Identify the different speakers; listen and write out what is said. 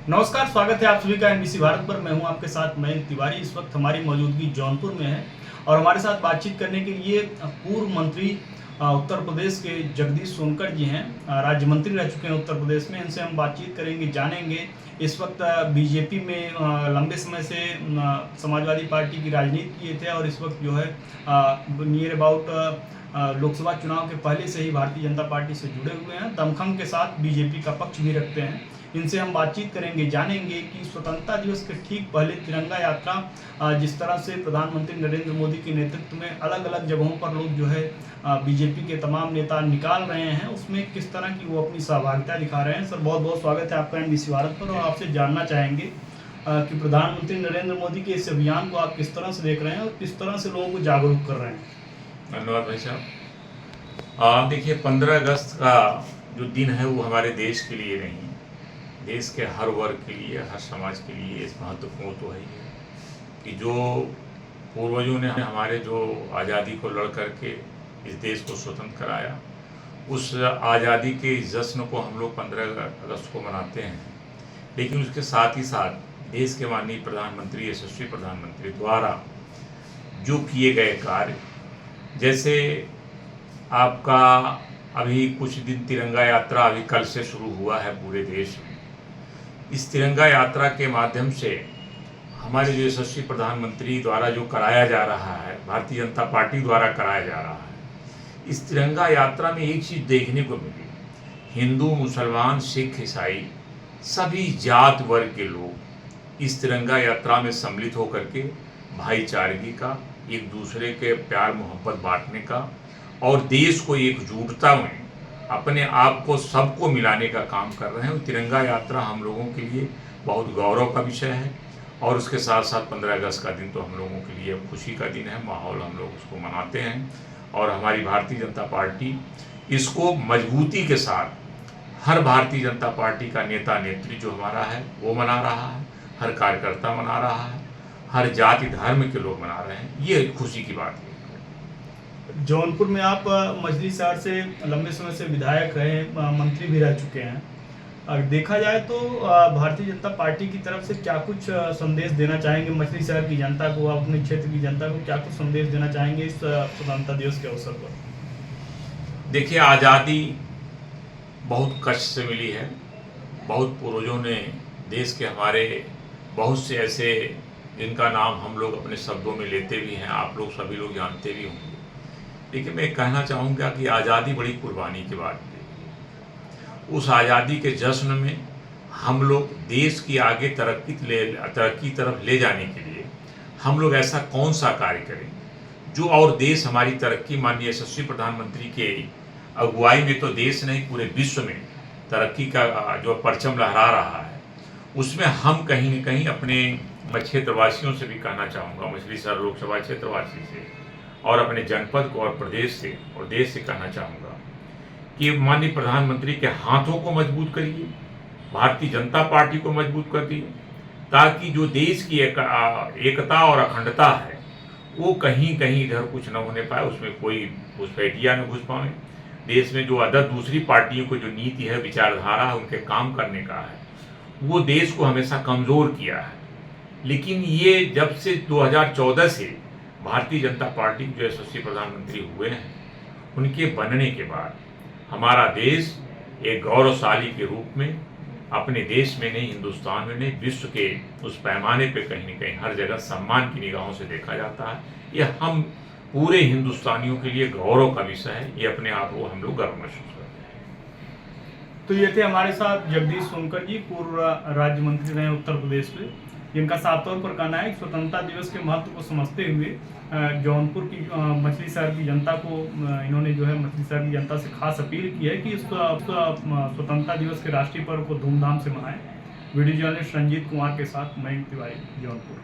Speaker 1: नमस्कार, स्वागत है आप सभी का एनबीसी भारत पर। मैं हूं आपके साथ मयंक तिवारी। इस वक्त हमारी मौजूदगी जौनपुर में है और हमारे साथ बातचीत करने के लिए पूर्व मंत्री उत्तर प्रदेश के जगदीश सोनकर जी हैं। राज्य मंत्री रह चुके हैं उत्तर प्रदेश में। इनसे हम बातचीत करेंगे, जानेंगे इस वक्त बीजेपी में लंबे समय से समाजवादी पार्टी की राजनीति किए थे और इस वक्त जो है नियर अबाउट लोकसभा चुनाव के पहले से ही भारतीय जनता पार्टी से जुड़े हुए हैं। दमखम के साथ बीजेपी का पक्ष भी रखते हैं। इनसे हम बातचीत करेंगे, जानेंगे कि स्वतंत्रता दिवस के ठीक पहले तिरंगा यात्रा जिस तरह से प्रधानमंत्री नरेंद्र मोदी के नेतृत्व में अलग अलग जगहों पर लोग जो है बीजेपी के तमाम नेता निकाल रहे हैं, उसमें किस तरह की वो अपनी सहभागिता दिखा रहे हैं। सर, बहुत बहुत स्वागत है आपका एनबीसी भारत पर। और आपसे जानना चाहेंगे कि प्रधानमंत्री नरेंद्र मोदी के इस अभियान को आप किस तरह से देख रहे हैं और किस तरह से लोगों को जागरूक कर रहे हैं।
Speaker 2: धन्यवाद भाई साहब। देखिए, 15 अगस्त का जो दिन है वो हमारे देश के लिए नहीं, देश के हर वर्ग के लिए, हर समाज के लिए इस महत्वपूर्ण तो है कि जो पूर्वजों ने हमारे जो आज़ादी को लड़ करके इस देश को स्वतंत्र कराया, उस आज़ादी के जश्न को हम लोग 15 अगस्त को मनाते हैं। लेकिन उसके साथ ही साथ देश के माननीय प्रधानमंत्री, यशस्वी प्रधानमंत्री द्वारा जो किए गए कार्य, जैसे आपका अभी कुछ दिन तिरंगा यात्रा अभी कल से शुरू हुआ है पूरे देश में। इस तिरंगा यात्रा के माध्यम से हमारे जो यशस्वी प्रधानमंत्री द्वारा जो कराया जा रहा है, भारतीय जनता पार्टी द्वारा कराया जा रहा है, इस तिरंगा यात्रा में एक चीज़ देखने को मिली। हिंदू, मुसलमान, सिख, ईसाई सभी जात वर्ग के लोग इस तिरंगा यात्रा में सम्मिलित होकर के भाईचारगी का, एक दूसरे के प्यार मोहब्बत बांटने का और देश को एकजुटता में अपने आप को सबको मिलाने का काम कर रहे हैं। तिरंगा यात्रा हम लोगों के लिए बहुत गौरव का विषय है और उसके साथ साथ 15 अगस्त का दिन तो हम लोगों के लिए खुशी का दिन है। माहौल हम लोग उसको मनाते हैं और हमारी भारतीय जनता पार्टी इसको मजबूती के साथ, हर भारतीय जनता पार्टी का नेता नेत्री जो हमारा है वो मना रहा है, हर कार्यकर्ता मना रहा है, हर जाति धर्म के लोग मना रहे हैं। ये खुशी की बात है।
Speaker 1: जौनपुर में आप मछली शहर से लंबे समय से विधायक रहे, मंत्री भी रह चुके हैं। अगर देखा जाए तो भारतीय जनता पार्टी की तरफ से क्या कुछ संदेश देना चाहेंगे मछली शहर की जनता को, अपने क्षेत्र की जनता को क्या कुछ संदेश देना चाहेंगे इस स्वतंत्रता दिवस के अवसर पर?
Speaker 2: देखिए, आज़ादी बहुत कष्ट से मिली है। बहुत पूर्वजों ने देश के हमारे बहुत से ऐसे जिनका नाम हम लोग अपने शब्दों में लेते भी हैं, आप लोग सभी लोग जानते भी होंगे। लेकिन मैं कहना चाहूँगा कि आज़ादी बड़ी कुर्बानी की बात है। उस आज़ादी के जश्न में हम लोग देश की आगे तरक्की तरफ ले जाने के लिए हम लोग ऐसा कौन सा कार्य करें जो और देश हमारी तरक्की, माननीय यशस्वी प्रधानमंत्री के अगुवाई में तो देश नहीं पूरे विश्व में तरक्की का जो परचम लहरा रहा है, उसमें हम कहीं न कहीं अपने क्षेत्रवासियों से भी कहना चाहूँगा, मछली शहर लोकसभा क्षेत्रवासी से और अपने जनपद को और प्रदेश से और देश से कहना चाहूँगा कि माननीय प्रधानमंत्री के हाथों को मजबूत करिए, भारतीय जनता पार्टी को मजबूत कर दिए, ताकि जो देश की एकता और अखंडता है वो कहीं कहीं इधर कुछ न होने पाए, उसमें कोई घुसपैठिया न घुस पाए। देश में जो अदर दूसरी पार्टियों को जो नीति है, विचारधारा है, उनके काम करने का है, वो देश को हमेशा कमज़ोर किया है। लेकिन ये जब से 2014 से भारतीय जनता पार्टी जो यशस्वी प्रधानमंत्री हुए हैं, उनके बनने के बाद हमारा देश एक गौरवशाली के रूप में अपने देश में नहीं, हिंदुस्तान में नहीं, विश्व के उस पैमाने पे कहीं न कहीं हर जगह सम्मान की निगाहों से देखा जाता है। यह हम पूरे हिंदुस्तानियों के लिए गौरव का विषय है। ये अपने आप को हम लोग गर्व महसूस करते हैं।
Speaker 1: तो ये थे हमारे साथ जगदीश सोनकर जी, पूर्व राज्य मंत्री रहे उत्तर प्रदेश में, जिनका साफ तौर पर कहना है कि स्वतंत्रता दिवस के महत्व को समझते हुए जौनपुर की मछली शहर की जनता को इन्होंने जो है मछली शहर की जनता से खास अपील की है कि इस स्वतंत्रता दिवस के राष्ट्रीय पर्व को धूमधाम से मनाएं। वीडियो जर्नलिस्ट रंजीत कुमार के साथ मयंक तिवारी, जौनपुर।